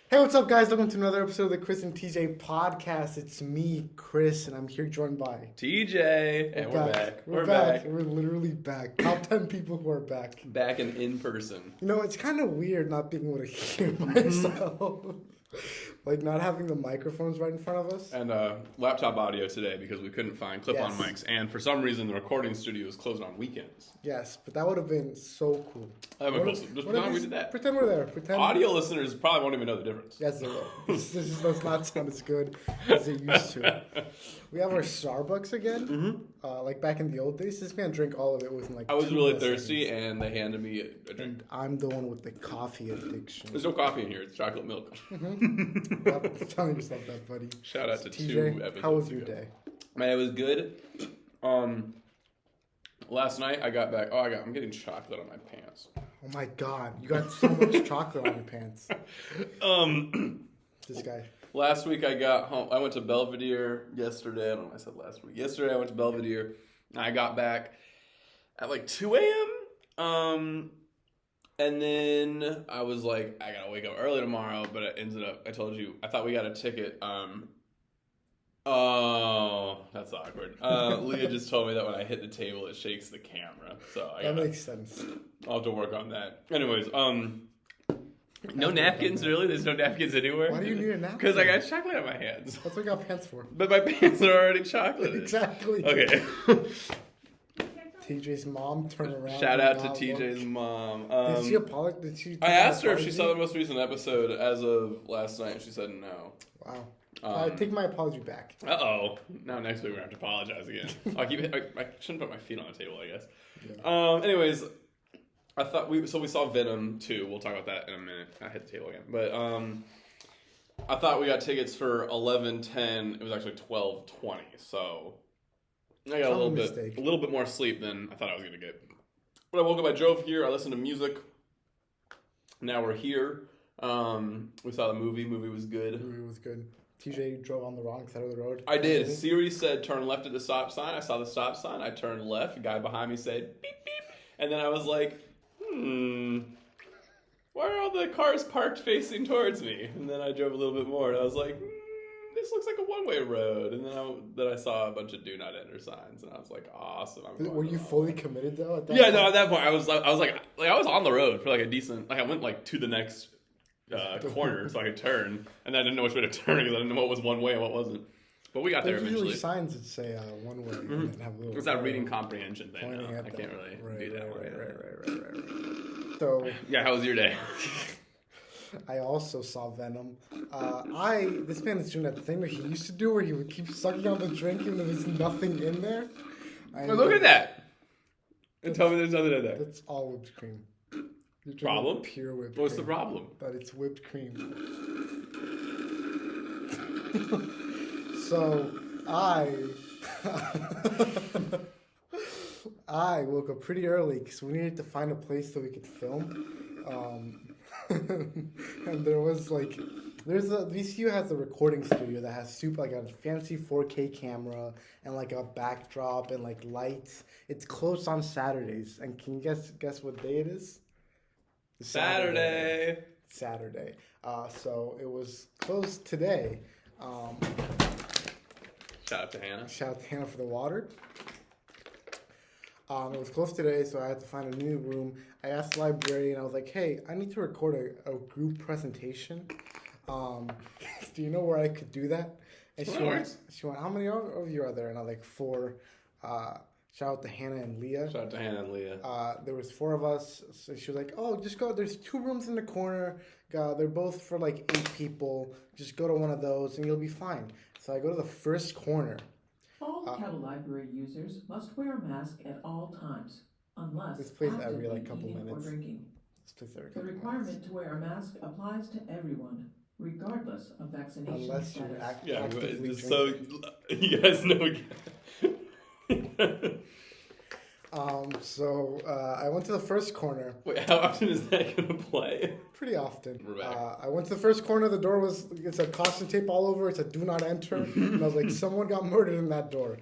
Hey, what's up, guys? Welcome to another episode of the Chris and TJ podcast. It's me, Chris, and I'm here joined by TJ, and we're back. We're back. We're literally back. Top 10 people who are back. Back and in person. You know, it's kind of weird not being able to hear myself. Like, not having the microphones right in front of us. And laptop audio today because we couldn't find clip-on Yes. mics. And for some reason, the recording studio is closed on weekends. Yes, but that would have been so cool. That would have been cool. Just pretend we did that. Pretend we're there. Pretend. Audio listeners probably won't even know the difference. Yes, they will. This does not sound as good as it used to. We have our Starbucks again. Mm-hmm. Like back in the old days. This man drank all of it within like I was 2 really seconds. thirsty, and they handed me a drink. And I'm the one with the coffee addiction. There's no coffee in here. It's chocolate milk. Yep, telling yourself that, buddy. Shout out to TJ, 2 episodes how was your ago. day? Man, it was good. Last night I got back. I'm getting chocolate on my pants. Oh my god, you got so much chocolate on your pants. This guy. Last week I got home. I went to Belvedere yesterday. I don't know if I said last week. Yesterday I went to Belvedere. I got back at like 2 a.m. And then I was like, I gotta wake up early tomorrow. But it ended up, I told you, I thought we got a ticket. Oh, that's awkward. Leah just told me that when I hit the table, it shakes the camera. So That makes sense. I'll have to work on that. Anyways, no napkins, really? There's no napkins anywhere? Why do you need a napkin? Because I got chocolate on my hands. That's what I got pants for. But my pants are already chocolate. Exactly. Okay. TJ's mom turned around. Shout and out to not TJ's look. mom. Did she apologize? Did she? I asked her if she saw the most recent episode as of last night, and she said no. Wow. I take my apology back. Uh-oh. Now next week we're going to have to apologize again. I shouldn't put my feet on the table, I guess. Yeah. Anyways, I thought we saw Venom 2. We'll talk about that in a minute. I hit the table again. But I thought we got tickets for 11:10. It was actually 12:20. So I got a little bit more sleep than I thought I was going to get. But I woke up, I drove here, I listened to music. Now we're here. We saw the movie. Movie was good. The movie was good. TJ drove on the wrong side of the road. I did. Siri said turn left at the stop sign. I saw the stop sign. I turned left. A guy behind me said beep, beep. And then I was like, why are all the cars parked facing towards me? And then I drove a little bit more and I was like, this looks like a one-way road. And then I saw a bunch of do not enter signs and I was like, awesome. Were you fully committed though? At that yeah, point? no, at that point I was like I was on the road for like a decent, like I went like to the next corner so I could turn, and I didn't know which way to turn because I didn't know what was one way and what wasn't. But we got there eventually. Usually signs that say one way and then have a little. It's that reading comprehension thing. Pointing No, at I can't really do that. Right. So Yeah, how was your day? I also saw Venom. This man is doing that thing that he used to do where he would keep sucking on the drink even if there's nothing in there. Look at that. And tell me there's nothing in there. That's all whipped cream. You're drinking Problem? pure whipped What's cream. the problem? That it's whipped cream. So I woke up pretty early because we needed to find a place so we could film. And there was like, VCU has a recording studio that has like a fancy 4K camera and like a backdrop and like lights. It's closed on Saturdays. And can you guess what day it is? Saturday. So it was closed today. Shout out to Hannah. Shout out to Hannah for the water. It was closed today, so I had to find a new room. I asked the librarian, I was like, hey, I need to record a group presentation. Do you know where I could do that? And she went, how many of you are there? And I was like, 4. Shout out to Hannah and Leah. Shout out to Hannah and Leah. There was 4 of us. So she was like, oh, just go. There's 2 rooms in the corner. They're both for like 8 people. Just go to one of those and you'll be fine. So I go to the first corner. All Kettle Library users must wear a mask at all times, unless This plays actively every like couple eating minutes. or drinking. The requirement to wear a mask applies to everyone, regardless of vaccination Unless you're status. actively So drinking. you guys know. So I went to the first corner. Wait, how often is that gonna play? Pretty often. We're back. I went to the first corner. The door it said caution tape all over. It said do not enter. And I was like, someone got murdered in that door.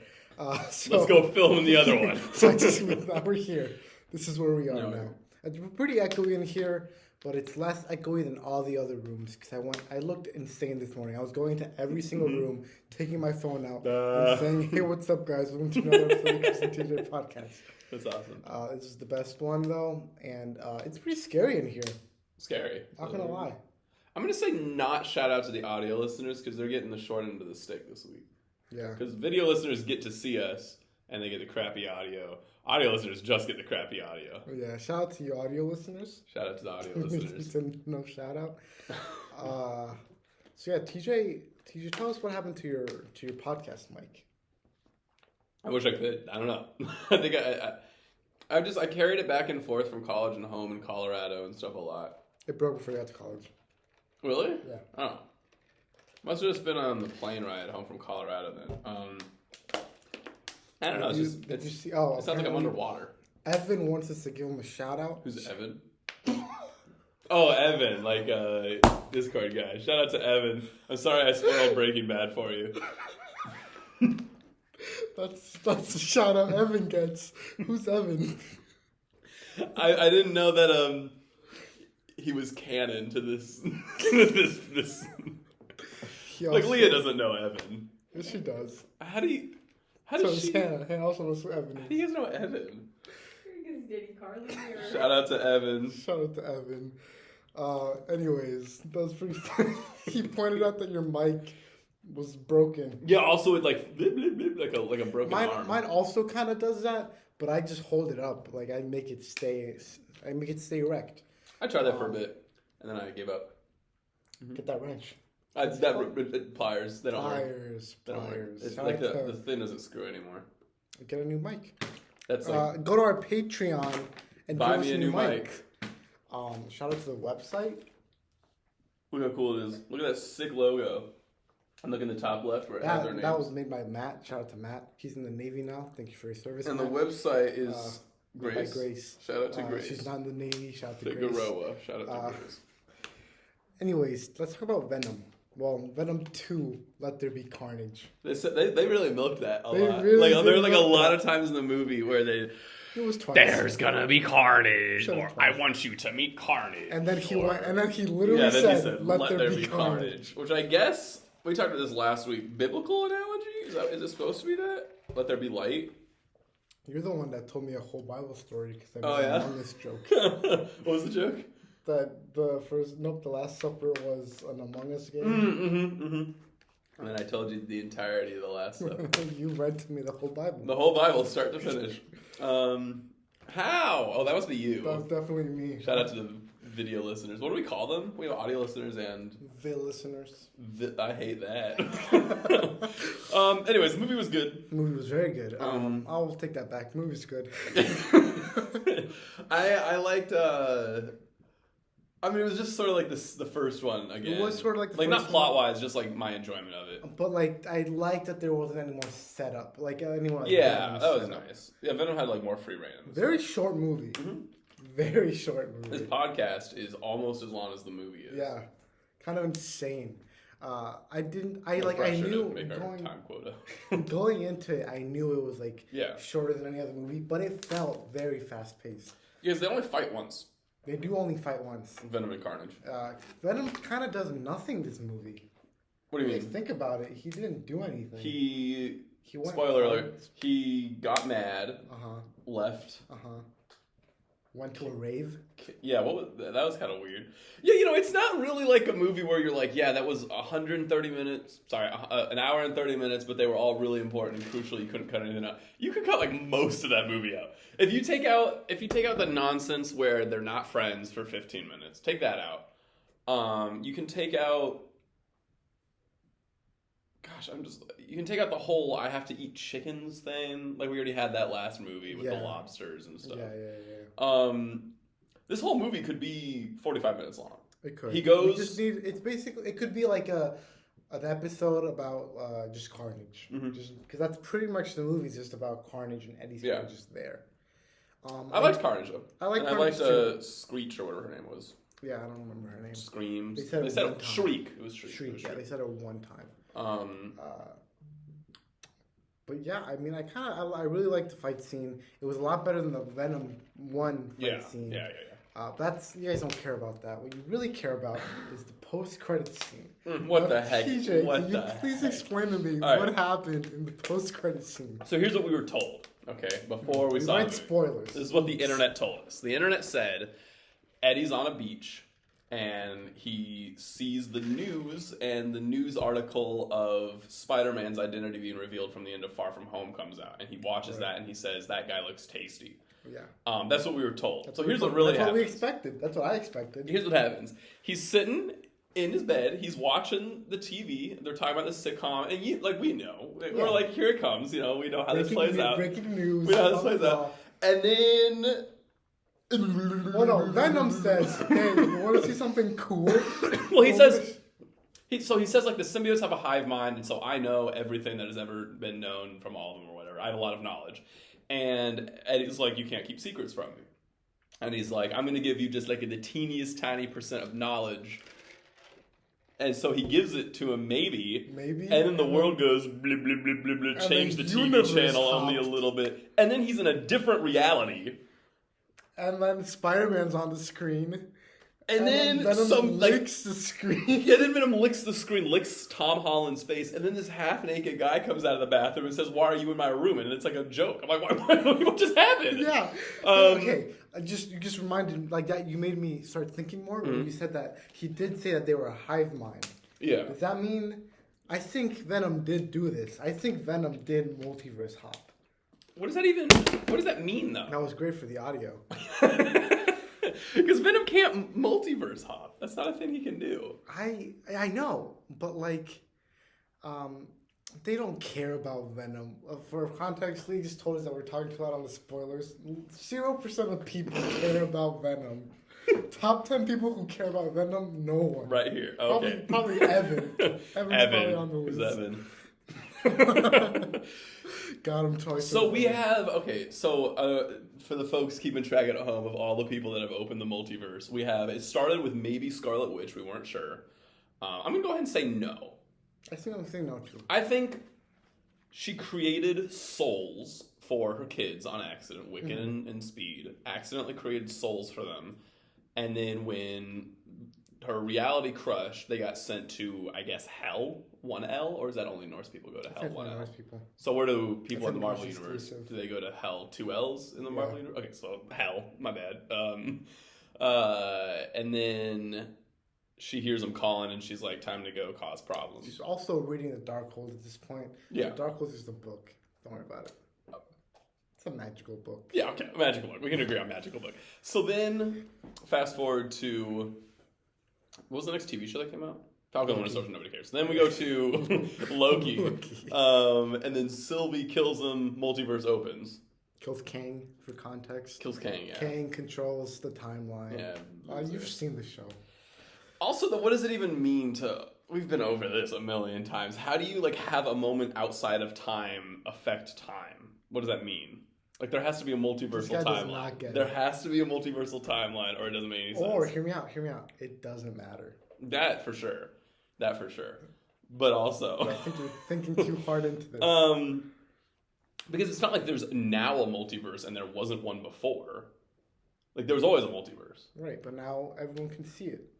So, Let's go film in the other one. So now we're here. This is where we are No. now. It's pretty echoey in here, but it's less echoey than all the other rooms because I looked insane this morning. I was going to every single room, taking my phone out, and saying, "Hey, what's up, guys? Welcome to another episode of Chris and TJ podcast." That's awesome. This is the best one though, and it's pretty scary in here. Scary. Not gonna lie. I'm gonna say not shout out to the audio listeners because they're getting the short end of the stick this week. Yeah. Because video listeners get to see us and they get the crappy audio. Audio listeners just get the crappy audio. Yeah. Shout out to you, audio listeners. Shout out to the audio listeners. No shout out. So yeah, TJ, tell us what happened to your podcast mic. I wish I could. I don't know. I think I carried it back and forth from college and home in Colorado and stuff a lot. It broke before you got to college. Really? Yeah. Oh. Must have just been on the plane ride home from Colorado then. I don't know. Did you see? Oh, it sounds like I'm underwater. Evan wants us to give him a shout out. Who's Evan? Oh, Evan, like Discord guy. Shout out to Evan. I'm sorry I spoiled Breaking Bad for you. That's the shout out Evan gets. Who's Evan? I didn't know that he was canon to this this. Like Leah doesn't know Evan. Yes, she does. How does she? Hannah also knows who Evan is. How do you guys know Evan? Because Diddy Carly or... Shout out to Evan. Shout out to Evan. Anyways, that was pretty funny. He pointed out that your mic was broken. Yeah, also it like blip, blip, blip, like a broken arm. Mine also kind of does that, but I just hold it up. Like I make it stay erect. I tried that for a bit, and then I gave up. Get that wrench. Pliers. They don't work. Pliers. They don't work. It's like the thing doesn't screw anymore. Get a new mic. That's like, go to our Patreon and buy give us me a new mic. Shout out to the website. Look how cool it is. Look at that sick logo. And look in the top left where it has their names. That was made by Matt. Shout out to Matt. He's in the Navy now. Thank you for your service. And Matt. the website is Grace. By Grace. Shout out to Grace. She's not in the Navy. Shout out to Grace. Figueroa. Shout out to Grace. Anyways, let's talk about Venom. Well, Venom 2, Let There Be Carnage. They really milked that a lot. Really there were like a lot of times in the movie where it was twice. There's gonna be carnage, or I want you to meet Carnage. And then he literally said, Let there be carnage. Which I guess we talked about this last week. Biblical analogy? Is it supposed to be that? Let there be light. You're the one that told me a whole Bible story because I made Among Us joke. What was the joke? That the Last Supper was an Among Us game. And then I told you the entirety of the Last Supper. You read to me the whole Bible. The whole Bible, start to finish. How? Oh, that must be you. That was definitely me. Shout out to the video listeners. What do we call them? We have audio listeners and... listeners. I hate that. Anyways, the movie was good. The movie was very good. I'll take that back. The movie was good. I liked... I mean, it was just sort of like the first one again. It was sort of like the first not one. Plot wise, just like my enjoyment of it. But like, I liked that there wasn't any more setup. Yeah, that was nice. Yeah, Venom had like more free reign. Very short movie. Mm-hmm. Very short movie. This podcast is almost as long as the movie is. Yeah, kind of insane. I knew make our time quota. Going into it, I knew it was like shorter than any other movie, but it felt very fast paced. Because they only fight once. They do only fight once. Venom and Carnage. Venom kind of does nothing this movie. What do you mean? Think about it. He didn't do anything. He went spoiler alert. He got mad. Left. Went to a rave. Yeah, that was kind of weird. Yeah, it's not really like a movie where you're like, yeah, that was 130 minutes. Sorry, an hour and 30 minutes, but they were all really important and crucial. You couldn't cut anything out. You could cut like most of that movie out. If you take out the nonsense where they're not friends for 15 minutes, take that out. You can take out. Gosh, you can take out the whole I have to eat chickens thing. Like we already had that last movie with the lobsters and stuff. Yeah. This whole movie could be 45 minutes long. It could. He goes. It could be like an episode about just Carnage. Just because that's pretty much the movie's just about Carnage and Eddie's just there. I liked Carnage though. I liked Screech or whatever her name was. Yeah, I don't remember her name. Screams. They said it Shriek. It was Shriek. Yeah, they said it one time. But yeah, I mean, I really liked the fight scene. It was a lot better than the Venom 1 fight scene. Yeah. That's you guys don't care about that. What you really care about is the post-credit scene. What the heck? TJ, What can the you please heck? explain to me All what right. happened in the post-credit scene? So here's what we were told, okay, before we saw Right, it. spoilers. This is what the internet told us. The internet said Eddie's on a beach and he sees the news, and the news article of Spider-Man's identity being revealed from the end of Far From Home comes out, and he watches that and he says, that guy looks tasty. Yeah. That's what we were told. That's so here's what really That's what we happens. expected. That's what I expected. Here's what happens. He's sitting in his bed. He's watching the TV. They're talking about this sitcom, and we know. We're like, here it comes. We know how this plays out. Breaking news. We know how this plays out. And then... Oh no, Venom says, hey, you want to see something cool? Well, he says... He says, like, the symbiotes have a hive mind, and so I know everything that has ever been known from all of them or whatever. I have a lot of knowledge. And Eddie's like, you can't keep secrets from me. And he's like, I'm going to give you just like the teeniest tiny percent of knowledge. And so he gives it to him, maybe. And then the world goes, blip, blip, blip, blip, blip, change the TV channel only a little bit. And then he's in a different reality. And then Spider-Man's on the screen. And then Venom licks the screen. Yeah, then Venom licks the screen, licks Tom Holland's face, and then this half-naked guy comes out of the bathroom and says, why are you in my room? And it's like a joke. I'm like, what just happened? Yeah. Okay. You just reminded, like, that you made me start thinking more when you said that he did say that they were a hive mind. Yeah. Does that mean... I think Venom did do this. I think Venom did multiverse hop. What does that mean, though? That was great for the audio. Because Venom can't multiverse hop. That's not a thing he can do. I know, but like, they don't care about Venom. For context, Lee just told us that we're talking too loud on the spoilers. 0% of people care about Venom. Top 10 people who care about Venom, no one. Right here. Okay. Probably Evan. Evan's probably on the Who's list. Evan? Got him twice. So we have, for the folks keeping track at home of all the people that have opened the multiverse, it started with maybe Scarlet Witch, we weren't sure. I'm going to go ahead and say no. I think I'm saying no too. I think she created souls for her kids on accident, Wiccan and Speed, accidentally created souls for them, and then when her reality crushed, they got sent to, I guess, Hell, 1L, or is that only Norse people go to Hell, 1L? Norse people. So where do people in the Marvel Norse Universe, exclusive. do they go to Hell, 2Ls in the Marvel Universe? Okay, so Hell, my bad. And then she hears them calling, and she's like, time to go cause problems. She's also reading the Darkhold at this point. Yeah. The Darkhold is the book. Don't worry about it. It's a magical book. Yeah, okay, magical book. We can agree on magical book. So then, fast forward to... What was the next TV show that came out? Falcon and Winter Soldier, nobody cares. Then we go to Loki. And then Sylvie kills him, multiverse opens. Kills Kang, for context. Kills Kang, yeah. Kang controls the timeline. Yeah. You've seen the show. Also, what does it even mean to... We've been over this a million times. How do you, like, have a moment outside of time affect time? What does that mean? Like, there has to be a multiversal timeline. There has to be a multiversal timeline, or it doesn't make any sense. Or, hear me out. It doesn't matter. That for sure. But also... I think you're thinking too hard into this. Because it's not like there's now a multiverse and there wasn't one before. Like, there was always a multiverse. Right, but now everyone can see it.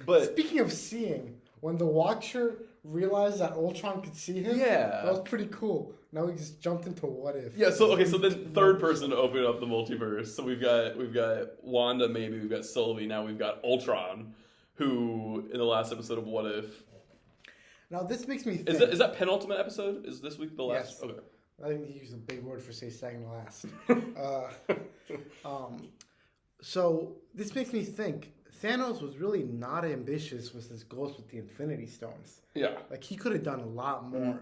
But speaking of seeing, when the Watcher realized that Ultron could see him, that was pretty cool. Now we just jumped into what if. Yeah, so then third person to open up the multiverse. So we've got Wanda, maybe we've got Sylvie, now we've got Ultron, who in the last episode of What If. Now this makes me think. Is that penultimate episode? Is this week the last? Yes. Okay. I think he used a big word for say second last. So this makes me think Thanos was really not ambitious with his goals with the Infinity Stones. Yeah. Like, he could have done a lot more,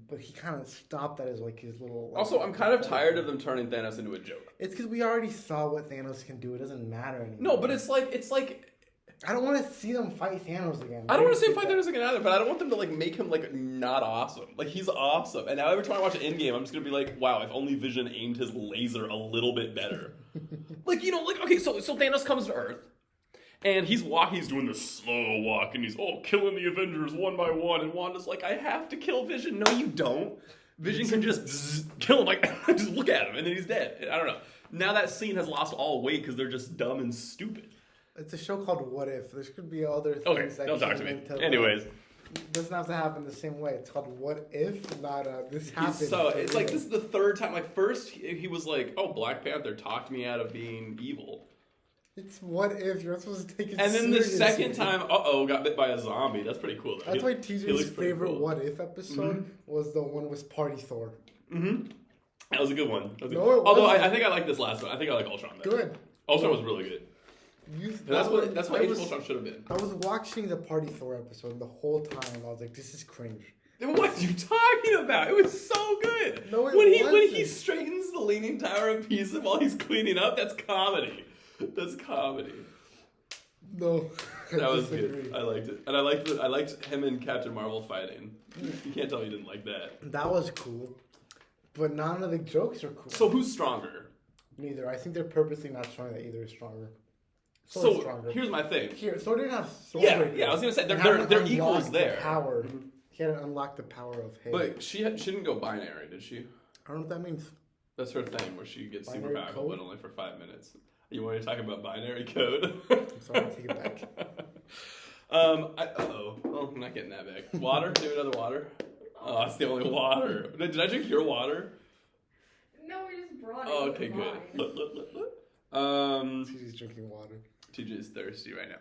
but he kind of stopped that as, like, his little... Like, also, I'm kind of tired of them turning Thanos into a joke. It's because we already saw what Thanos can do. It doesn't matter anymore. No, but it's like... I don't want to see them fight Thanos again. I don't want to see him fight Thanos again either, but I don't want them to, like, make him, like, not awesome. Like, he's awesome. And now every time I watch Endgame, I'm just going to be like, wow, if only Vision aimed his laser a little bit better. Like, okay, so Thanos comes to Earth. And he's doing this slow walk, and he's, killing the Avengers one by one, and Wanda's like, I have to kill Vision. No, you don't. Vision can just kill him, like, just look at him, and then he's dead. I don't know. Now that scene has lost all weight because they're just dumb and stupid. It's a show called What If. There could be other things Okay, that don't talk to me. Anyways. It doesn't have to happen the same way. It's called What If, not this happened. So, it's like, this is the third time. Like, first, he was like, oh, Black Panther talked me out of being evil. It's What If. You're not supposed to take it And then seriously. the second time, got bit by a zombie. That's pretty cool, though. That's why TJ's favorite cool. What If episode was the one with Party Thor. Mm-hmm. That was a good one. Although I think I like this last one. I think I like Ultron better. Good. Ultron was really good. That's what Age of Ultron should have been. I was watching the Party Thor episode the whole time. I was like, this is cringe. What are you talking about? It was so good. No, it when wasn't. he straightens the Leaning Tower of Pisa while he's cleaning up, that's comedy. That's comedy. No, That was good. I liked it, and I liked him and Captain Marvel fighting. You can't tell me you didn't like that. That was cool, but none of the jokes are cool. So who's stronger? Neither. I think they're purposely not showing that either is stronger. So stronger. here's my thing. Thor didn't have sword. Yeah, I was gonna say they're equals there. Power. He had to unlock the power of hate. But she didn't go binary, did she? I don't know what that means. That's her thing, where she gets super Binary powerful, code? but only for 5 minutes. You want to talk about binary code? I'm sorry, I take it back. Well, I'm not getting that back. Water? Do another water? Oh, it's the only water. Did I drink your water? No, we just brought it. Oh, okay, good. She's drinking water. TJ's thirsty right now.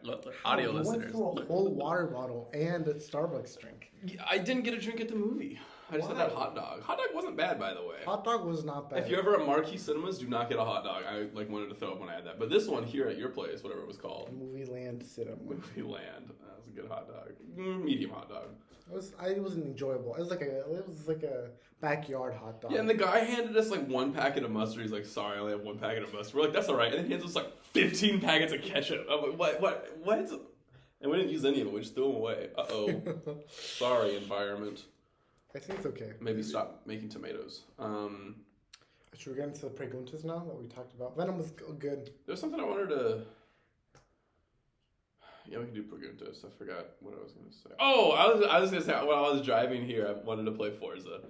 Audio We listeners. went through a whole water bottle and a Starbucks drink. I didn't get a drink at the movie. I just had that hot dog. Hot dog wasn't bad, by the way. Hot dog was not bad. If you're ever at Marquee Cinemas, do not get a hot dog. I wanted to throw up when I had that. But this one here at your place, whatever it was called. Movie Land Cinema. Movie Land. That was a good hot dog. Medium hot dog. It wasn't enjoyable. It was like a backyard hot dog. Yeah, and the guy handed us like one packet of mustard. He's like, sorry, I only have one packet of mustard. We're like, that's all right. And then he hands us like 15 packets of ketchup. I'm like, what? And we didn't use any of it. We just threw them away. Uh-oh. Sorry, environment. I think it's okay. Maybe stop making tomatoes. Should we get into the preguntas now that we talked about? Venom was good. There's something I wanted to... Yeah, we can do preguntas. I forgot what I was going to say. Oh, I was going to say, while I was driving here, I wanted to play Forza.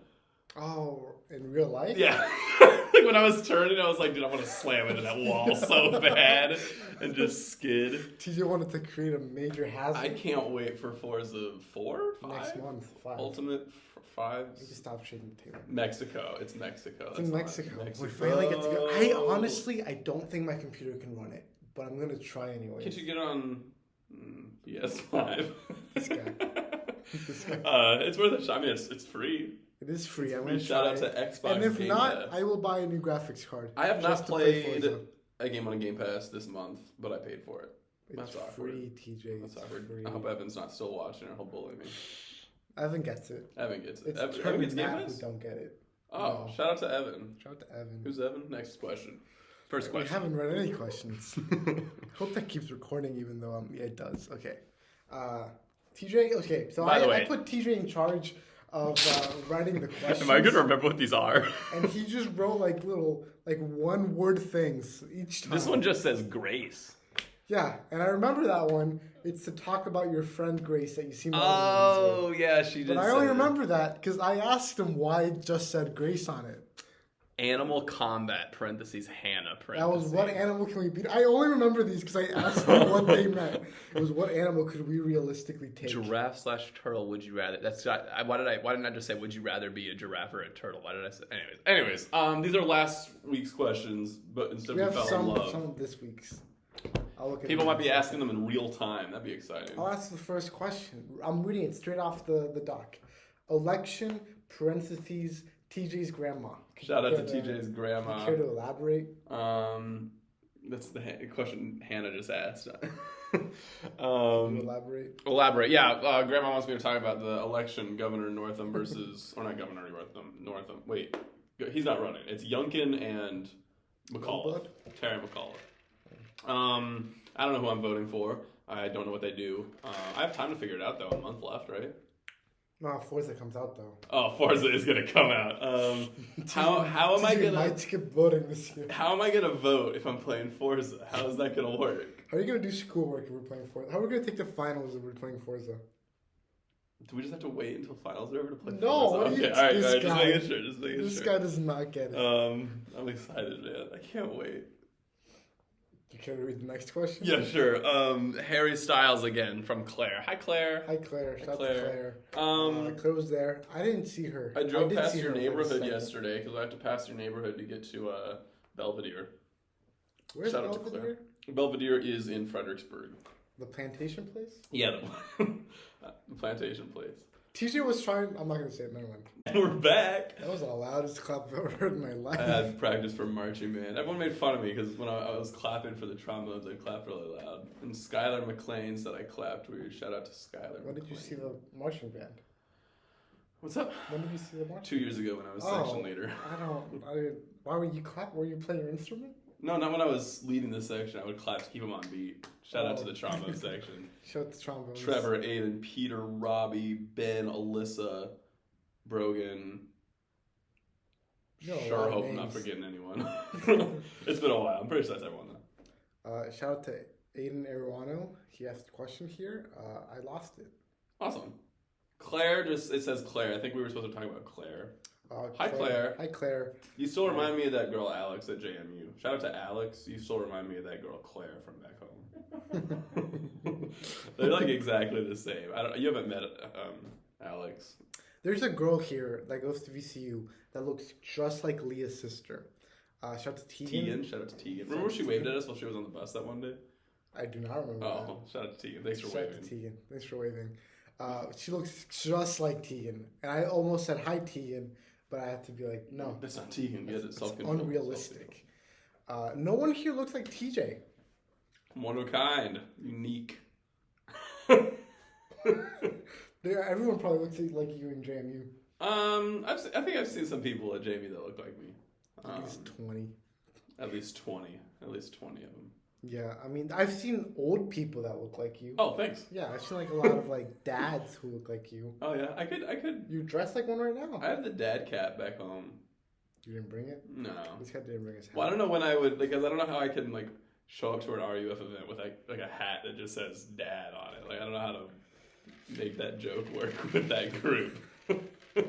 Oh, in real life? Yeah. Like when I was turning, I was like, dude, I want to slam into that wall so bad and just skid. TJ wanted to create a major hazard. I can't wait for Forza 4, 5? Next month, 5. Ultimate 5? You can stop shaking the table. Mexico. It's Mexico. It's in Mexico. We finally get to go. I don't think my computer can run it, but I'm going to try anyway. Can't you get on PS5? This guy. It's worth a shot. I mean, it's free. It is free. I'm Free. going to Shout try out it. to Xbox. And if Game not, Pass. I will buy a new graphics card. I have not just to play played Forza. a game on Game Pass this month, but I paid for it. It's That's awkward. free, TJ. That's It's awkward. free. I hope Evan's not still watching or he'll bully me. Evan gets it. Evan gets it. It's Evan Kurt gets and Game Matt Pass? who don't get it. Oh, No. shout out to Evan. Shout out to Evan. Who's Evan? Next question. First We question. haven't read any questions. Hope that keeps recording, even though yeah, it does. Okay. TJ. Okay, so By the I way- put TJ in charge of writing the questions. Am I going to remember what these are? And he just wrote like little one-word things each time. This one just says Grace. Yeah, and I remember that one. It's to talk about your friend Grace that you see. Oh, yeah, she did. But I only remember that because I asked him why it just said Grace on it. Animal Combat, parentheses, Hannah, parentheses. That was what animal can we beat? I only remember these because I asked them what they meant. It was what animal could we realistically take? Giraffe/turtle, would you rather? That's not, why didn't I just say would you rather be a giraffe or a turtle? Why did I say? Anyways, these are last week's questions, but instead We we have fell in some love. of this week's. I'll look at People them. might be asking them in real time. That'd be exciting. I'll ask the first question. I'm reading it straight off the doc. Election, parentheses, TJ's grandma. Shout out to TJ's grandma. Care to elaborate? That's the question Hannah just asked. Elaborate. Elaborate. Yeah, Grandma wants me to talk about the election, Governor Northam versus, or not Governor Northam. Wait, he's not running. It's Youngkin and McAuliffe. Terry McAuliffe. I don't know who I'm voting for. I don't know what they do. I have time to figure it out though. A month left, right? No, Forza comes out though. Oh, Forza is gonna come out. How am I TJ gonna? might skip voting this year. How am I gonna vote if I'm playing Forza? How is that gonna work? How are you gonna do schoolwork if we're playing Forza? How are we gonna take the finals if we're playing Forza? Do we just have to wait until finals are over to play? No, finals? Okay, all right. Just making sure. This guy does not get it. I'm excited, man. I can't wait. You care to read the next question? Yeah, sure. Harry Styles again from Claire. Hi, Claire. Hi, Claire. Shout out to Claire. Claire was there. I didn't see her. I drove past your neighborhood yesterday because I have to pass your neighborhood to get to Belvedere. Where's Shout Belvedere? out to Claire. Belvedere is in Fredericksburg. The plantation place? Yeah, the plantation place. TJ was trying. I'm not gonna say it. Never mind. We're back. That was the loudest clap I've ever heard in my life. I had practice for marching band. Everyone made fun of me because when I was clapping for the trombones, I clapped really loud. And Skylar McLean said I clapped weird. Shout out to Skylar. When did you see the marching band? What's up? When did you see the marching? 2 years ago when I was section leader. Why would you clap? Were you playing your instrument? No, not when I was leading the section. I would clap to keep them on beat. Shout out to the trombone section. Shout out to trombones. Trevor, Aiden, Peter, Robbie, Ben, Alyssa, Brogan. Sure hope I'm not forgetting anyone. It's been a while. I'm pretty sure that's everyone though. Shout out to Aiden Aruano. He asked a question here. I lost it. Awesome. Claire, it says Claire. I think we were supposed to talk about Claire. Hi, Claire. Hi, Claire. You still remind me of that girl Alex at JMU. Shout out to Alex. You still remind me of that girl Claire from back home. They're like exactly the same. You haven't met Alex. There's a girl here that goes to VCU that looks just like Leah's sister. Shout out to Tegan. Shout out to Tegan. Remember when she waved at us while she was on the bus that one day? I do not remember. Oh, shout out to Tegan. Thanks for waving. Shout out to Tegan. Thanks for waving. She looks just like Tegan. And I almost said hi, Tegan, but I had to be like, no. That's not Tegan. You had It's unrealistic. No one here looks like TJ. One of a kind. Unique. Everyone probably looks like you in JMU. I think I've seen some people at JMU that look like me. At least 20. At least 20. At least 20 of them. Yeah, I mean, I've seen old people that look like you. Oh, thanks. Yeah, I've seen like a lot of like dads who look like you. Oh yeah, I could. You dress like one right now. I have the dad cap back home. You didn't bring it? No. This guy didn't bring his hat. Well, I don't know when I would, because I don't know how I can like show up to an RUF event with like a hat that just says dad on it. Like I don't know how to make that joke work with that group.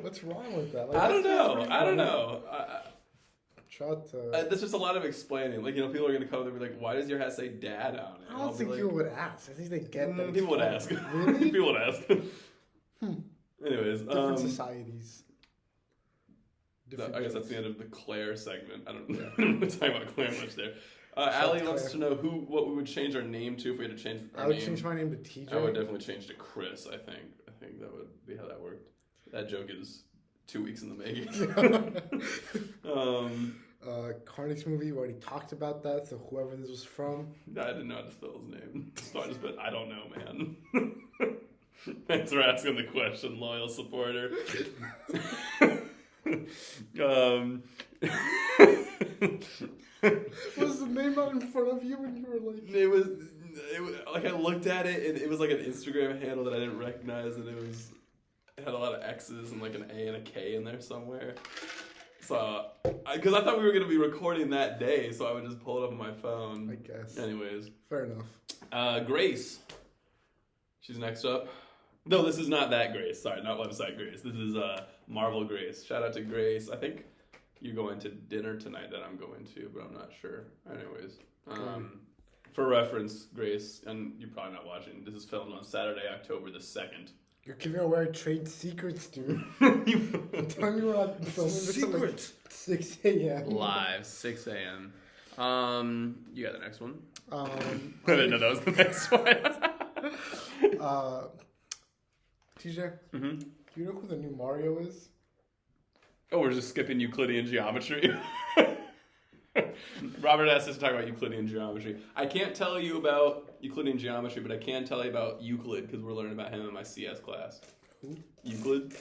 What's wrong with that? Like, I don't know. Shout out to... There's just a lot of explaining. Like, people are going to come and be like, why does your hat say dad on it? I don't think people would ask. I think they get that. People would ask. Really? People would ask. Anyways. Different societies. I guess that's the end of the Claire segment. I don't know talking about Claire much there. Allie wants to know what we would change our name to if we had to change our name. I would change my name to TJ. I would definitely change to Chris, I think. I think that would be how that worked. That joke is 2 weeks in the making. Carnage movie, we already talked about that, so whoever this was from. I didn't know how to spell his name. So I just put, I don't know, man. Thanks for asking the question, loyal supporter. Was the name not in front of you when you were like... It was like I looked at it and it was like an Instagram handle that I didn't recognize, and it had a lot of X's and like an A and a K in there somewhere. So, because I thought we were going to be recording that day, so I would just pull it up on my phone. I guess. Anyways. Fair enough. Grace. She's next up. No, this is not that Grace. Sorry, not website Grace. This is Marvel Grace. Shout out to Grace. I think you're going to dinner tonight that I'm going to, but I'm not sure. Anyways. For reference, Grace, and you're probably not watching, this is filmed on Saturday, October the 2nd. You're giving away trade secrets, dude. Tell me we're not filming this at like 6 a.m. Live, 6 a.m. You got the next one? I didn't know that was the next one. TJ, do you know who the new Mario is? Oh, we're just skipping Euclidean geometry. Robert asked us to talk about Euclidean geometry. I can't tell you about Euclidean geometry, but I can tell you about Euclid because we're learning about him in my CS class. Who? Euclid.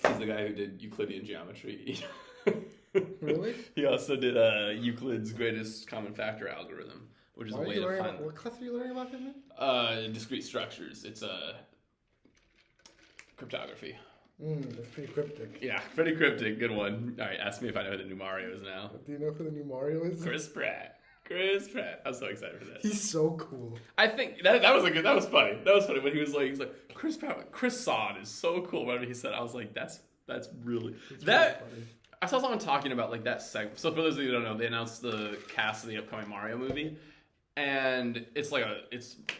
He's the guy who did Euclidean geometry. Really? He also did Euclid's greatest common factor algorithm, which is a way to find... What class are you learning about him in? Discrete structures. It's cryptography. That's pretty cryptic. Yeah, pretty cryptic. Good one. All right, ask me if I know who the new Mario is now. Do you know who the new Mario is? Chris Pratt. Chris Pratt. I'm so excited for that. He's so cool. I think that was funny. That was funny when he was like Chris Pratt, Chris Sod is so cool. Whatever he said, I was like, that's really that. Really funny. I saw someone talking about like that segment. So for those of you who don't know, they announced the cast of the upcoming Mario movie, and it's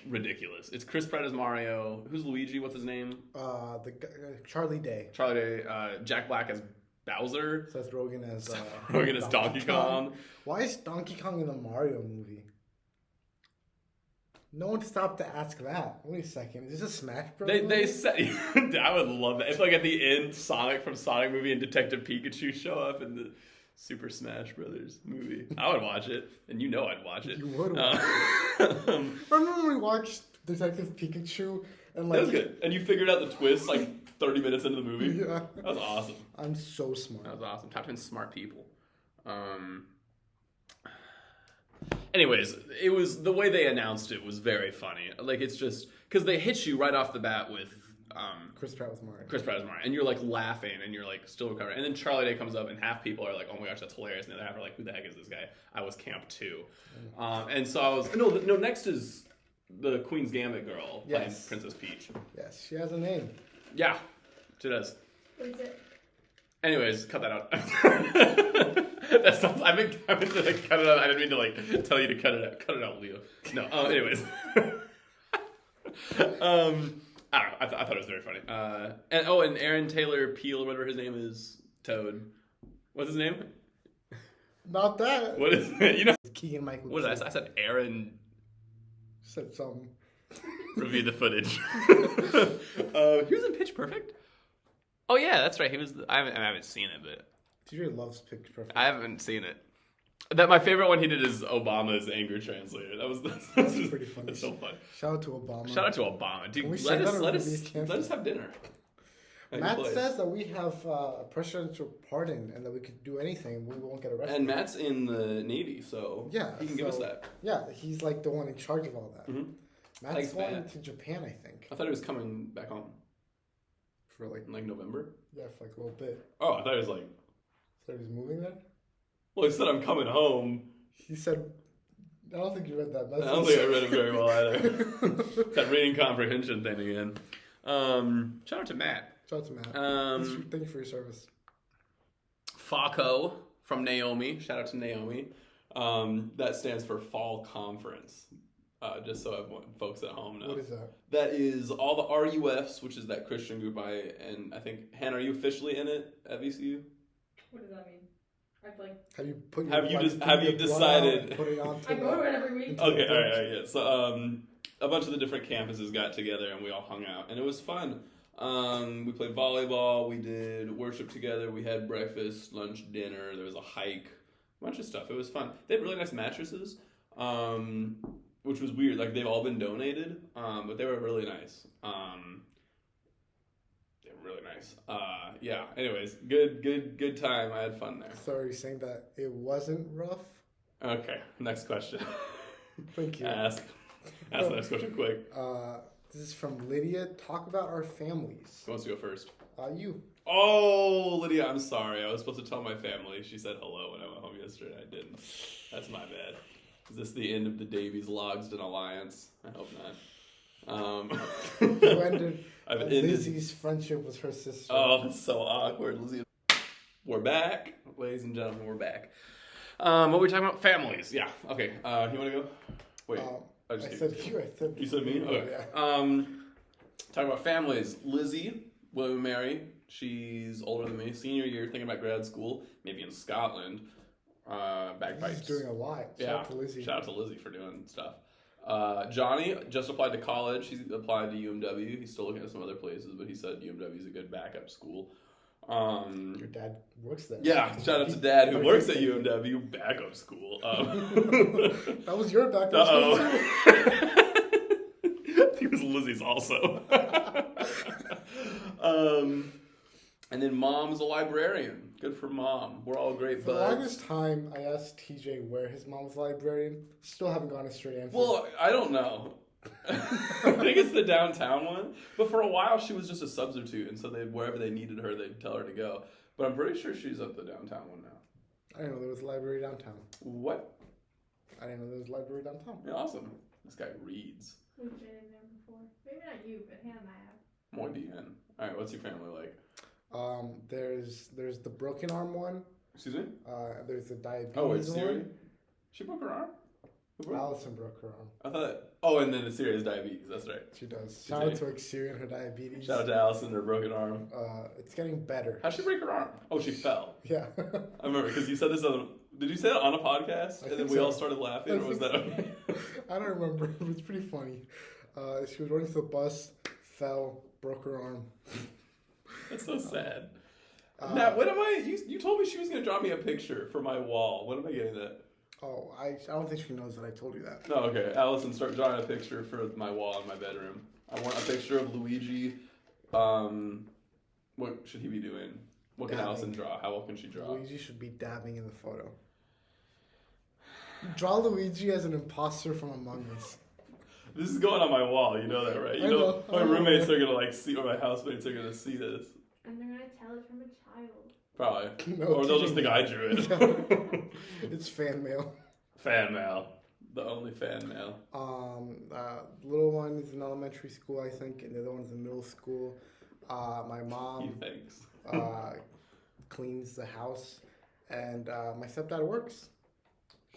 ridiculous. It's Chris Pratt as Mario. Who's Luigi? What's his name? Charlie Day. Charlie Day. Jack Black as Bowser. Seth Rogen as Rogen as Donkey Kong. Why is Donkey Kong in the Mario movie? No one stopped to ask that. Wait a second. Is this a Smash Bros? They said I would love that. If like at the end, Sonic from Sonic movie and Detective Pikachu show up in the Super Smash Brothers movie, I would watch it, and you know I'd watch it. You would watch it. Remember when we watched Detective Pikachu and like that was good, and you figured out the twist like 30 minutes into the movie. Yeah, that was awesome. I'm so smart. That was awesome. Top 10 smart people. Anyways, it was the way they announced it was very funny. Like it's just because they hit you right off the bat with Chris Pratt was Mario. Chris Pratt is Mario, and you're like laughing, and you're like still recovering. And then Charlie Day comes up, and half people are like, "Oh my gosh, that's hilarious!" And the other half are like, "Who the heck is this guy?" I was Camp 2, and so I was no. Next is the Queen's Gambit girl playing Princess Peach. Yes, she has a name. Yeah, she does. What is it? Anyways, cut that out. That sounds. I meant to like, cut it out. I didn't mean to like tell you to cut it out. Cut it out, Leo. No. Anyways. I don't know. I thought it was very funny. And Aaron Taylor Peel, whatever his name is, Toad. What's his name? Not that. What is it? You know. Keegan Michael. What did I say? I said Aaron. Said something. Review the footage. He was in Pitch Perfect. Oh yeah, that's right. He was. I haven't seen it, but TJ loves Pitch Perfect. I haven't seen it. That my favorite one he did is Obama's anger translator. That's pretty funny. That's so fun. Shout out to Obama. Shout out to Obama, dude. Let us have dinner. Matt says that we have a presidential pardon and that we could do anything. We won't get arrested. And Matt's in the Navy, so yeah, he can give us that. Yeah, he's like the one in charge of all that. Mm-hmm. Matt's going to Japan, I think. I thought he was coming back home for like November. Yeah, for like a little bit. Oh, I thought he was like. So he was moving there. Well, he said I'm coming home. He said, I don't think you read that message. I don't think I read it very well either. It's that reading comprehension thing again. Shout out to Matt. Shout out to Matt. Thank you for your service. FACO from Naomi. Shout out to Naomi. That stands for Fall Conference. Just so everyone, folks at home know. What is that? That is all the RUFs, which is that Christian group. I think, Hannah, are you officially in it at VCU? What does that mean? I've like. Have you decided? Put it on I go to it every week. Okay, all right, yeah. So, a bunch of the different campuses got together and we all hung out, and it was fun. We played volleyball. We did worship together. We had breakfast, lunch, dinner. There was a hike, a bunch of stuff. It was fun. They had really nice mattresses, which was weird. Like they've all been donated, but they were really nice. Really nice. Yeah. Anyways, good time. I had fun there. So are you saying that it wasn't rough? Okay. Next question. Thank you. Ask the next question quick. This is from Lydia. Talk about our families. Who wants to go first? You. Oh, Lydia, I'm sorry. I was supposed to tell my family. She said hello when I went home yesterday. I didn't. That's my bad. Is this the end of the Davies Logsden alliance? I hope not. You ended I've Lizzie's friendship with her sister. Oh, that's so awkward. Lizzie. We're back. Ladies and gentlemen, we're back. What were we talking about? Families. Yeah. Okay. You want to go? Wait. I said you. I said you said me? Okay. Yeah. Talking about families. Lizzie will marry. She's older than me. Senior year, thinking about grad school. Maybe in Scotland. Bagpipes. She's doing a lot. Shout out to Lizzie. Shout out to Lizzie for doing stuff. Johnny just applied to college. He's applied to UMW. He's still looking at some other places, but he said UMW is a good backup school. Your dad works there. Yeah, shout out to Dad who works at UMW backup school. That was your backup school too. I think it was Lizzie's also. And then Mom's a librarian. Good for Mom. We're all great buds. For the longest time, I asked TJ where his mom was a librarian. Still haven't gotten a straight answer. Well, I don't know. I think it's the downtown one. But for a while, she was just a substitute. And so wherever they needed her, they'd tell her to go. But I'm pretty sure she's at the downtown one now. I didn't know there was a library downtown. What? I didn't know there was a library downtown. Yeah, awesome. This guy reads. We've been in there before. Maybe not you, but Hannah and I have. Muy bien. All right, what's your family like? There's the broken arm one. Excuse me? There's the diabetes Oh, wait, Siri? one. She broke her arm? Who broke? Allison broke her arm. I thought. Oh, and then the Siri has diabetes. That's right. She does. Shout out to Siri and her diabetes. Shout out to Allison and her broken arm. It's getting better. How'd she break her arm? Oh, she fell. Yeah. I remember because you said this on. Did you say it on a podcast? And then we all started laughing, or was that? I don't remember. It was pretty funny. She was running to the bus, fell, broke her arm. That's so sad. Now, what am I? You told me she was gonna draw me a picture for my wall. When am I getting that? Oh, I don't think she knows that I told you that. No, okay. Allison, start drawing a picture for my wall in my bedroom. I want a picture of Luigi. What should he be doing? What can Allison draw? How well can she draw? Luigi should be dabbing in the photo. Draw Luigi as an imposter from Among Us. This is going on my wall. You know that, right? You know my roommates are gonna see, or my housemates are gonna see this. And they're gonna tell it's from a child. Probably. No, or they'll just think I drew it. It's fan mail. Fan mail. The only fan mail. Little one is in elementary school, I think, and the other one's in middle school. My mom Thanks. cleans the house, and my stepdad works.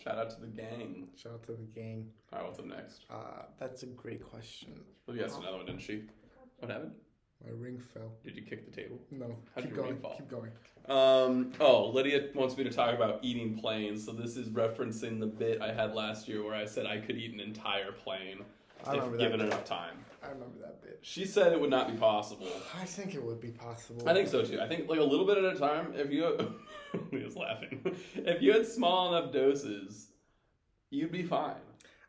Shout out to the gang. Shout out to the gang. All right, what's up next? That's a great question. Well, you asked another one, didn't she? What happened? My ring fell. Did you kick the table? No. How'd Keep your going. ring fall? Keep going. Lydia wants me to talk about eating planes. So this is referencing the bit I had last year where I said I could eat an entire plane if given enough time. I remember that bit. She said it would not be possible. I think it would be possible. I think so too. I think like a little bit at a time. If you, he was laughing. If you had small enough doses, you'd be fine.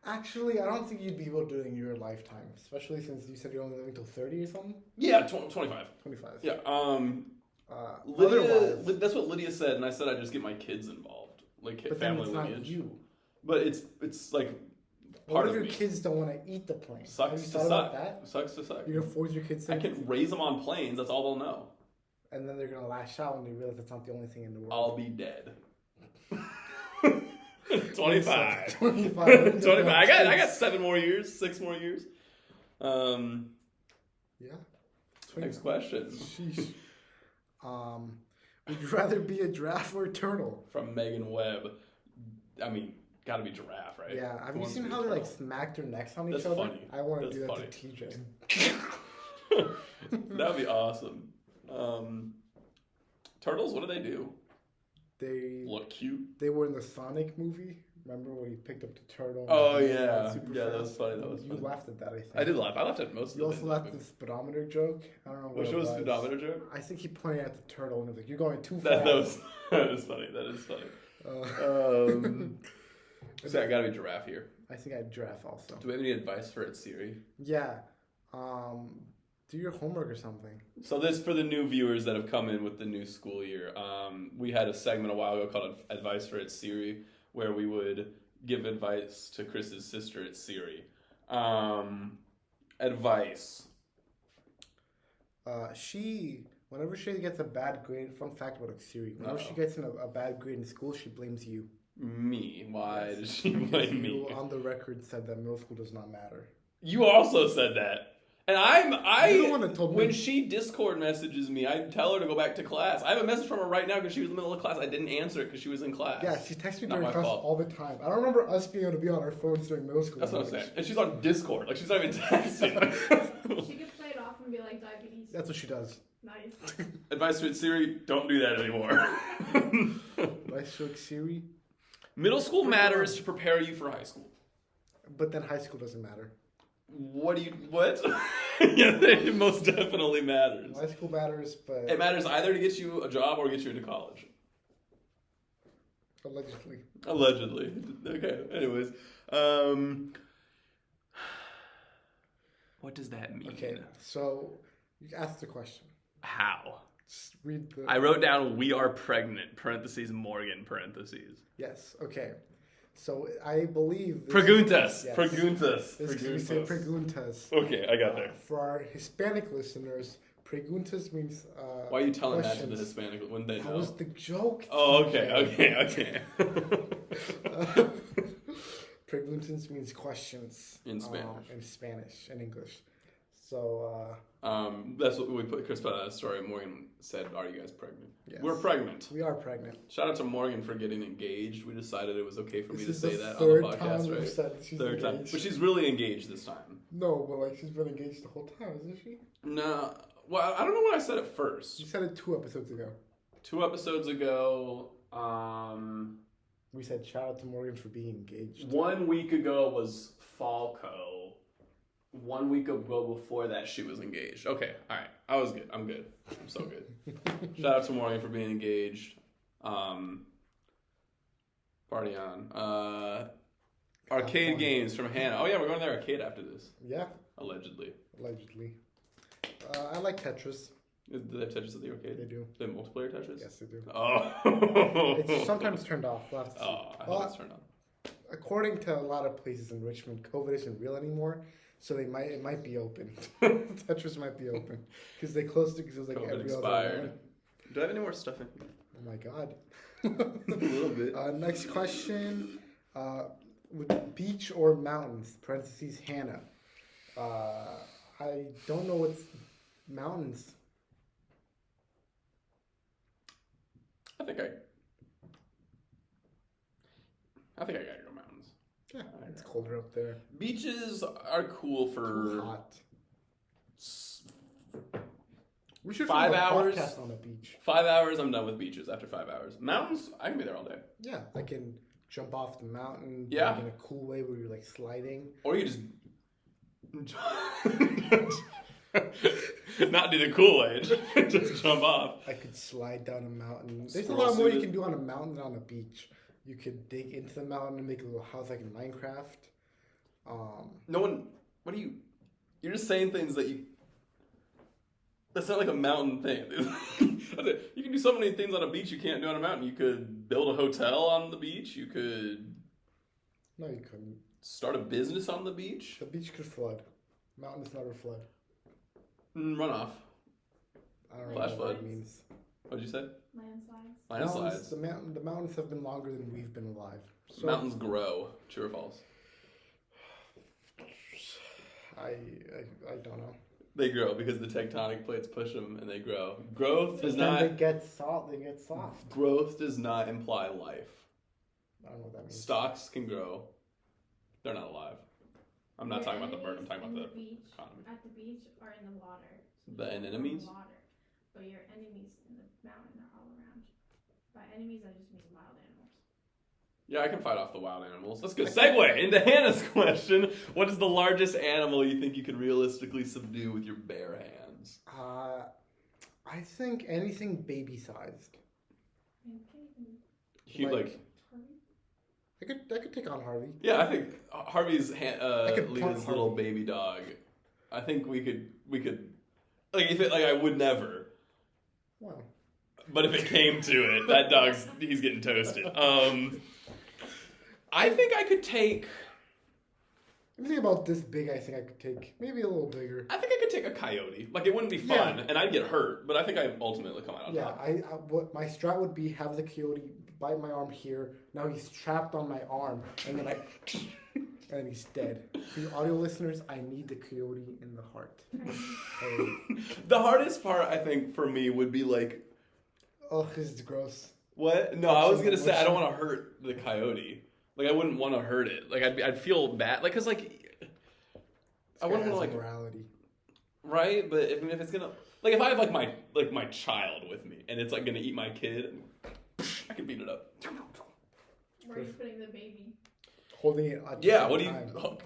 Actually, I don't think you'd be able to do it in your lifetime, especially since you said you're only living till 30 or something. Yeah, 25. 25. Yeah. Otherwise, that's what Lydia said, and I said I'd just get my kids involved, like but family then it's lineage. not you. But it's like What part if of your me. kids don't want to eat the plane? Have Sucks you to thought about suck. that? Sucks to suck. You're gonna force your kids to, I can raise them on planes. That's all they'll know. and then they're gonna lash out when they realize that's not the only thing in the world. I'll be dead. 25. 25. 25. I got 6 more years. Yeah. Next question. Sheesh. Would you rather be a giraffe or a turtle? From Megan Webb. I mean, gotta be giraffe, right? Yeah. Have Who you wants seen to be how a they like turtle? smack their necks on That's each other? funny. I want to That's do that funny. to TJ. That'd be awesome. Turtles, what do they do? They Look cute. They were in the Sonic movie. Remember when he picked up the turtle? Oh, and yeah. super Yeah, that fast? was funny. That was You funny. laughed at that, I think. I did laugh. I laughed at most of You the also bits. laughed at the speedometer joke. I don't know what Which it was was. the speedometer joke? I think he pointed at the turtle and was like, "You're going too fast." That is funny. That is funny. So I gotta be giraffe here. I think I'd giraffe also. Do we have any advice for it, Siri? Yeah. Do your homework or something. So this for the new viewers that have come in with the new school year. We had a segment a while ago called Advice for It Siri, where we would give advice to Chris's sister at Siri. Advice. Whenever she gets a bad grade, fun fact about Siri, whenever she gets a bad grade in school, she blames you. Me. Why does she Because blame me? You on the record said that middle school does not matter. You also said that. And You're the one that told me. when she Discord messages me, I tell her to go back to class. I have a message from her right now because she was in the middle of class. I didn't answer it because she was in class. Yeah, she texts me Not during my class fault. all the time. I don't remember us being able to be on our phones during middle school. That's what I'm saying. And she's on Discord. Like, she's not even texting. She could play it off and be like diabetes. That's what she does. Nice. Advice to Siri, don't do that anymore. Advice to Siri, Middle school matters to prepare you for high school. but then high school doesn't matter. What? Yeah, it most definitely matters. High school matters, but It matters either to get you a job or get you into college. allegedly. Allegedly. Okay, anyways. What does that mean? Okay, so you asked the question. How? Just read the. I wrote down, we are pregnant, parentheses, Morgan, parentheses. Yes. Okay. So I believe. Preguntas. Yes. Preguntas. This we say preguntas. Okay, I got there. For our Hispanic listeners, preguntas means. Why are you telling that to the questions. Hispanic when they That know? was the joke. Oh, TJ. okay. Preguntas means questions. In Spanish. In Spanish and English. So, That's what we put. Chris put out a story. Morgan said, "Are you guys pregnant?" yes. We're pregnant. We are pregnant. Shout out to Morgan for getting engaged. We decided it was okay for me to This is say the that on the third podcast, time we've right? said she's Third time, engaged. but she's really engaged this time. No, but like she's been engaged the whole time, isn't she? No, well, I don't know what I said at first. You said it 2 episodes ago. 2 episodes ago, We said shout out to Morgan for being engaged. 1 week ago was Falco. 1 week ago before that, she was engaged. Okay, all right. I was good. I'm good. I'm so good. Shout out to Morgan for being engaged. Party on. Arcade games from Hannah. Oh yeah, we're going to the arcade after this. Yeah, Allegedly. allegedly. I like Tetris. Do they have Tetris at the arcade? They do. They have multiplayer Tetris? Yes, they do. Oh. It's sometimes turned off. We'll have to see. Oh, I hope it's turned on. According to a lot of places in Richmond, COVID isn't real anymore, so it might be open. Tetris might be open because they closed it because it was like COVID every expired. other one. Do I have any more stuff in here? Oh my god. A little bit. Next question: with beach or mountains? Parentheses Hannah. I don't know what's mountains. I think I gotta go mountains. Yeah, it's colder up there. Beaches are cool for Too hot. We should 5 film a hours? podcast on a beach. 5 hours. I'm done with beaches after 5 hours. Mountains, I can be there all day. Yeah, I can jump off the mountain. Yeah. Like in a cool way where you're like sliding. Or you just not do the cool way, just jump off. I could slide down a mountain. There's Squirrel a lot more you suited. can do on a mountain than on a beach. You could dig into the mountain and make a little house like in Minecraft. No one. What are you? You're just saying things that you. That's not like a mountain thing. You can do so many things on a beach you can't do on a mountain. You could build a hotel on the beach. You could No, you couldn't. start a business on the beach. The beach could flood. Mountains never flood. Runoff. I don't Flash know what that flood. means. What'd you say? Landslides. Landslides. The mountains have been longer than we've been alive. So Mountains grow. True or false? I don't know. They grow because the tectonic plates push them and they grow. Growth does Then they not. get salt. They get soft. Growth does not imply life. I don't know what that means. Stocks can grow. They're not alive. I'm not Your talking about the bird. I'm enemies talking in about the beach, economy. At the beach or in the water. The In enemies? the water. But your enemies in the mountain are all around you. By enemies, I just mean wild animals. Yeah, I can fight off the wild animals. Let's go. Segue into Hannah's question. What is the largest animal you think you could realistically subdue with your bare hands? I think anything baby-sized. And can even You like? hurry. I could take on Harvey. Yeah, I think Harvey's could Lena's punt little Harvey. baby dog. I think we could like if it like I would never. Well, But if it came to it, that he's getting toasted. I think I could take. anything about this big, I think I could take. Maybe a little bigger. I think I could take a coyote. Like it wouldn't be fun, Yeah. and I'd get hurt, but I think I'd ultimately come out on Yeah, top. what my strat would be: have the coyote bite my arm here. Now he's trapped on my arm, and then and he's dead. For you audio listeners, I need the coyote in the heart. The hardest part, I think, for me would be like, Oh, this is gross. what? No, I was gonna Touching say I don't emotion. want to hurt the coyote. Like I wouldn't want to hurt it. Like I'd feel bad. Like cause like I wouldn't want to like morality. right, but if it's gonna like if I have like my child with me and it's like gonna eat my kid, I can beat it up. Where are you putting the baby? Holding it. At the Yeah. same What do time. you?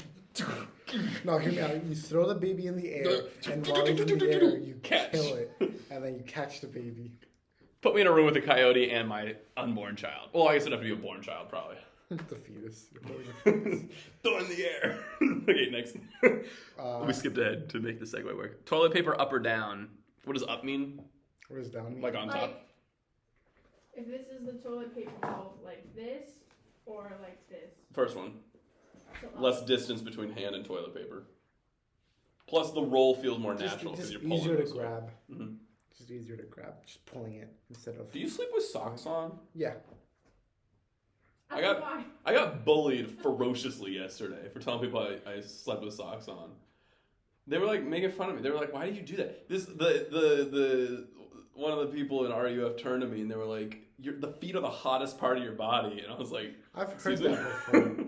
No, hear me out. You throw the baby in the air, and while it's in the air, you Catch. kill it, and then you catch the baby. Put me in a room with a coyote and my unborn child. Well, I guess it'd have to be a born child, probably. The fetus. You're putting a fetus. Throw in the air. Okay, next. We skipped ahead to make the segue work. Toilet paper up or down? What does up mean? What does down mean? Like on top? Like, if this is the toilet paper roll, like this or like this. First one. So up. Less distance between hand and toilet paper. Plus the roll feels more natural because just you're pulling easier to this way. grab. Mhm. Just easier to grab. Just pulling it instead of. Do you sleep with socks on? Yeah. I got bullied ferociously yesterday for telling people I slept with socks on. They were like making fun of me. They were like, "Why did you do that?" The one of the people in RUF turned to me and they were like, the feet are the hottest part of your body, and I was like, I've heard that before.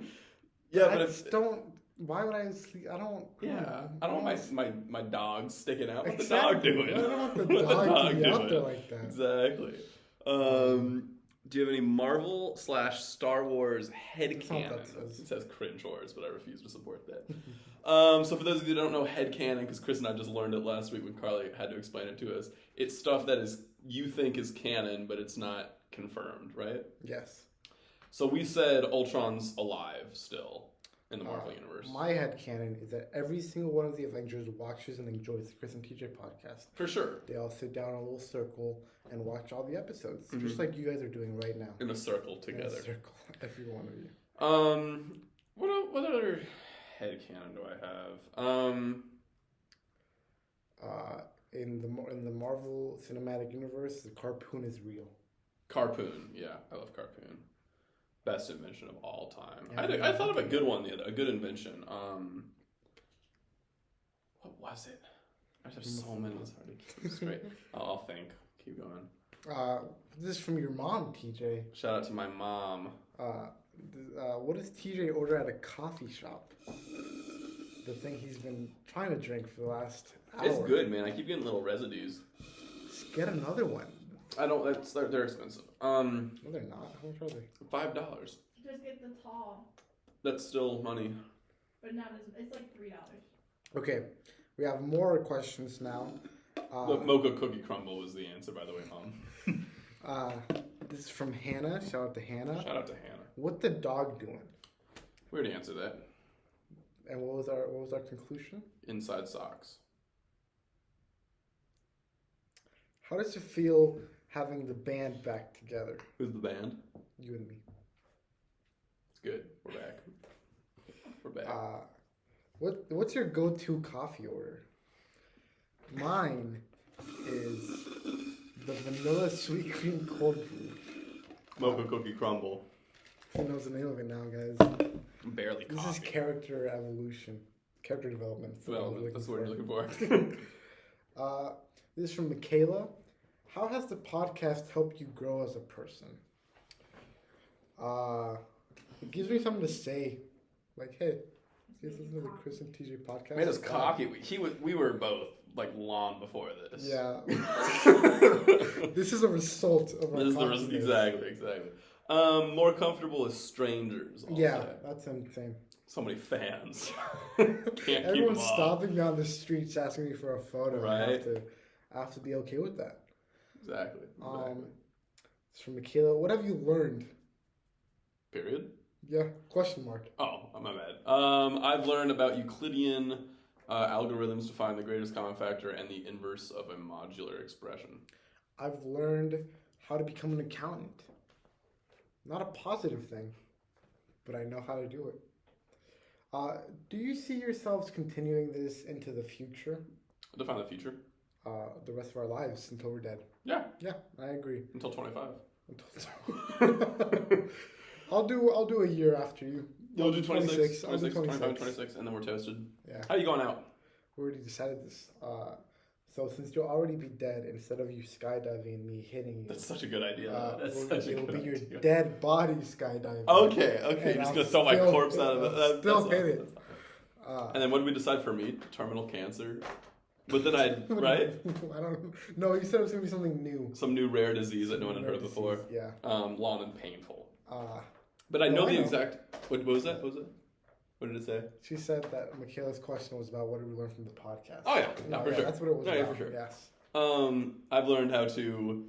Yeah, I but just don't. Why would I sleep? I don't. Yeah, I don't want my dog sticking out. What's Exactly. the dog doing? I don't want the dog to be out there like that. Exactly. Do you have any Marvel/Star Wars headcanon? It says cringe wars, but I refuse to support that. So for those of you who don't know headcanon, because Chris and I just learned it last week when Carly had to explain it to us, it's stuff that you think is canon, but it's not confirmed, right? Yes. So we said Ultron's alive still in the Marvel universe. My headcanon is that every single one of the Avengers watches and enjoys the Chris and TJ podcast. For sure. They all sit down in a little circle and watch all the episodes, just like you guys are doing right now. In a circle together. In a circle, every one of you. What other headcanon do I have? In the Marvel Cinematic Universe, the Carpoon is real. Carpoon, yeah, I love Carpoon. Best invention of all time. Yeah, I thought of a good one, a good invention. What was it? I just have so many. It's hard to keep straight. I'll think. Keep going. This is from your mom, TJ. Shout out to my mom. What does TJ order at a coffee shop? The thing he's been trying to drink for the last hour. It's good, man. I keep getting little residues. Just get another one. I don't. They're expensive. No, they're not. How much are they? $5. Just get the tall. That's still money. But not as. It's like $3. Okay, we have more questions now. The mocha cookie crumble was the answer, by the way, Mom. This is from Hannah. Shout out to Hannah. Shout out to Hannah. What the dog doing? We already answered that. And what was our conclusion? Inside socks. How does it feel having the band back together? Who's the band? You and me. It's good. We're back. We're back. What's your go-to coffee order? Mine is the vanilla sweet cream cold brew. Mocha cookie crumble. Who knows the name of it now, guys? Barely coffee. This is character evolution. Character development. That's what we're looking for. This is from Michaela. How has the podcast helped you grow as a person? It gives me something to say. Like, hey, this is the Chris and TJ podcast. Made us cocky. We were both like long before this. Yeah. This is a result of our Exactly. More comfortable as strangers. Yeah, that's insane. So many fans. Can't Everyone's keep stopping me on the streets asking me for a photo. Right. I have to be okay with that. Exactly. It's from Michaela. What have you learned? Period. Yeah, question mark. Oh, my bad. I've learned about Euclidean algorithms to find the greatest common factor and the inverse of a modular expression. I've learned how to become an accountant. Not a positive thing, but I know how to do it. Do you see yourselves continuing this into the future? Define the future. The rest of our lives until we're dead. Yeah. Yeah, I agree. Until 25. I'll do a year after you. You'll do 26, I'll do 25, 26, and then we're toasted. Yeah. How are you going out? We already decided this. So since you'll already be dead, instead of you skydiving and me hitting you, That's such a good idea. It'll be your dead body skydiving. Okay. You're just gonna throw my corpse out of it. Still hit it. And then what did we decide for me? Terminal cancer. But then right? I don't know. You said it was gonna be something new. Some new rare disease that no one had heard of before. Yeah. Long and painful. But I know the exact. What was that? What did it say? She said that Michaela's question was about what did we learn from the podcast. Oh yeah, for sure. That's what it was about. Yeah, for sure. Yes. I've learned how to.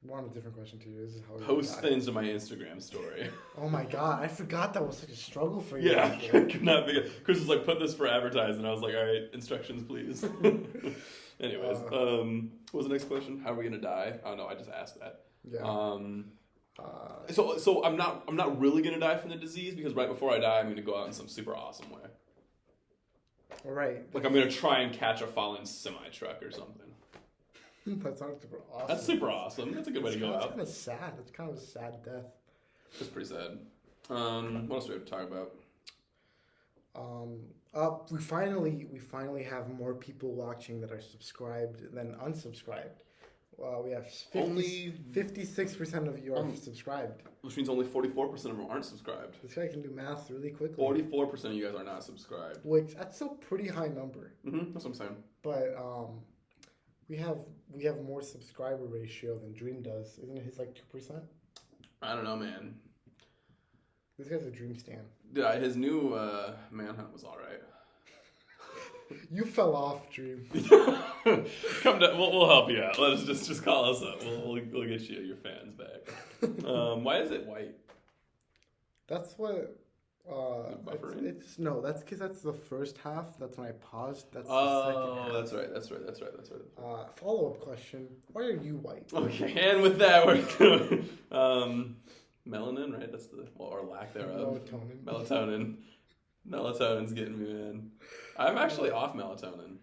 We're on a different question to you. This is how post things to my Instagram story. Oh my god, I forgot that was such a struggle for you. Yeah, could not be. Chris was like, "Put this for advertising," and I was like, "All right, instructions, please." Anyways, what was the next question? How are we gonna die? Oh no, I just asked that. Yeah. So I'm not really gonna die from the disease because right before I die, I'm gonna go out in some super awesome way. All right. Like I'm gonna try and catch a falling semi truck or something. That's not super awesome. That's super awesome. That's a good way to go It's out. kind of sad. It's kind of a sad death. It's pretty sad. What else do we have to talk about? We finally have more people watching that are subscribed than unsubscribed. We have 56% of you are subscribed. Which means only 44% of them aren't subscribed. This guy can do math really quickly. 44% of you guys are not subscribed. Which that's a pretty high number. That's what I'm saying. But we have more subscriber ratio than Dream does. Isn't his like 2%? I don't know, man. This guy's a Dream stan. Yeah, his new Manhunt was all right. You fell off, Dream. Come down. We'll help you out. Let us just call us up. We'll get you your fans back. Why is it white? That's what. Buffering? That's because that's the first half. That's when I paused. That's Oh, the second half. that's right. Follow-up question: why are you white? Okay, and with that we're going. Melanin, right? That's or lack thereof. Melatonin. Melatonin's getting me, man. I'm actually off melatonin.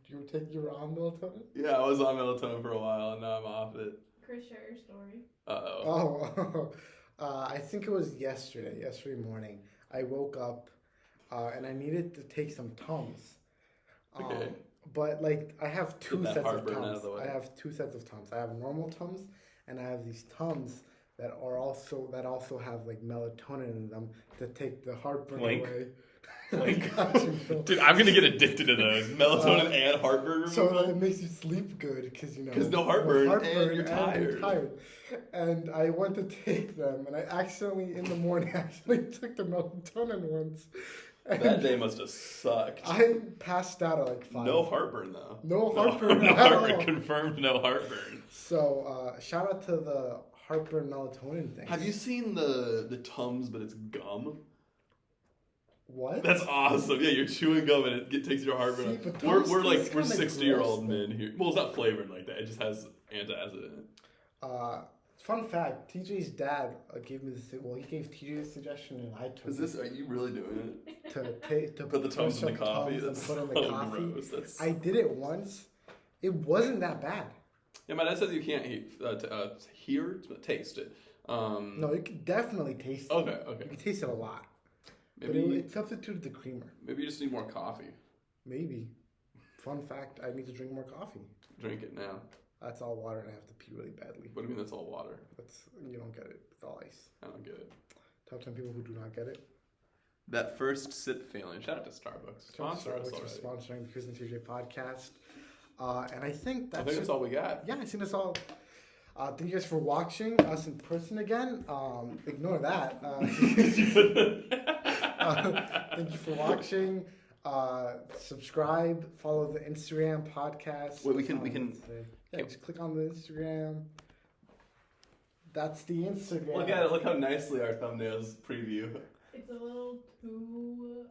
You were on melatonin? Yeah, I was on melatonin for a while, and now I'm off it. Chris, share your story. Oh, I think it was yesterday morning. I woke up and I needed to take some Tums. Okay. But like I have two Get that sets of heartburn Tums. out of the way. I have two sets of Tums. I have normal Tums and I have these Tums that also have like melatonin in them to take the heartburn Blink. away. Dude, I'm gonna get addicted to those melatonin and heartburn. So it makes you sleep good because no heartburn, and you're tired. And I went to take them, and I accidentally in the morning took the melatonin ones. That day must have sucked. I passed out at like 5. No heartburn though. No heartburn. No at heartburn. all. Confirmed. No heartburn. So shout out to the heartburn melatonin thing. Have you seen the Tums, but it's gum? What? That's awesome. Yeah, you're chewing gum and it takes your heartburn. See, but We're Tums like tastes we're kinda 60-year-old gross, men here. Well, it's not flavored like that. It just has antacid in it. Fun fact: TJ's dad gave me this. Well, he gave TJ a suggestion, and I took it. Are you really doing it? To Put the Tums in the crush up coffee. Tums That's and so put in the coffee. gross. I did it once. It wasn't that bad. Yeah, my dad says you can't taste it. No, you can definitely taste it. Okay. You can taste it a lot. Maybe But it substituted the creamer. Maybe you just need more coffee. Maybe. Fun fact: I need to drink more coffee. Drink it now. That's all water, and I have to pee really badly. What do you mean that's all water? You don't get it. It's all ice. I don't get it. Top 10 people who do not get it. That first sip failing. Shout out to Starbucks. Sponsor us already. for sponsoring the Chris and TJ podcast. And I think that's all we got. Yeah, I think that's all. Thank you guys for watching us in person again. Ignore that. Thank you for watching. Subscribe. Follow the Instagram podcast. Wait, we can. Yeah, just click on the Instagram. That's the Instagram. Look at it. Look how nicely our thumbnails preview. It's a little too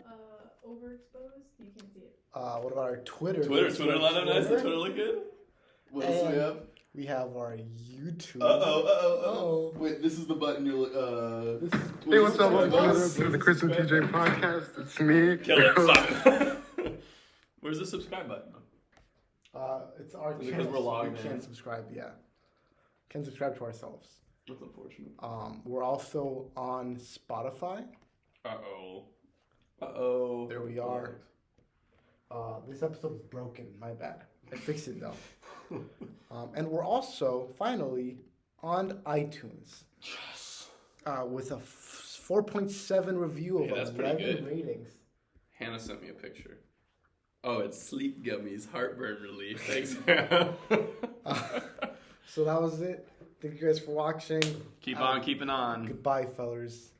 overexposed. You can't see it. What about our Twitter? Twitter line up nice. Twitter look good. What else do we have? We have our YouTube. Uh-oh. Wait, this is the button you're Hey, what's up? Welcome to the Chris and TJ podcast. It's me. Kill it. Stop. Where's the subscribe button? It's our channel. Because we're logged We in. can't subscribe, Can't subscribe to ourselves. That's unfortunate. We're also on Spotify. Uh-oh. There we are. This episode's broken. My bad. I fixed it though. And we're also finally on iTunes. Yes. With a 4.7 review of that's pretty 11 good. ratings. Hannah sent me a picture. Oh, it's sleep gummies, heartburn relief. Thanks. So that was it. Thank you guys for watching. Keep on keeping on. Goodbye, fellers.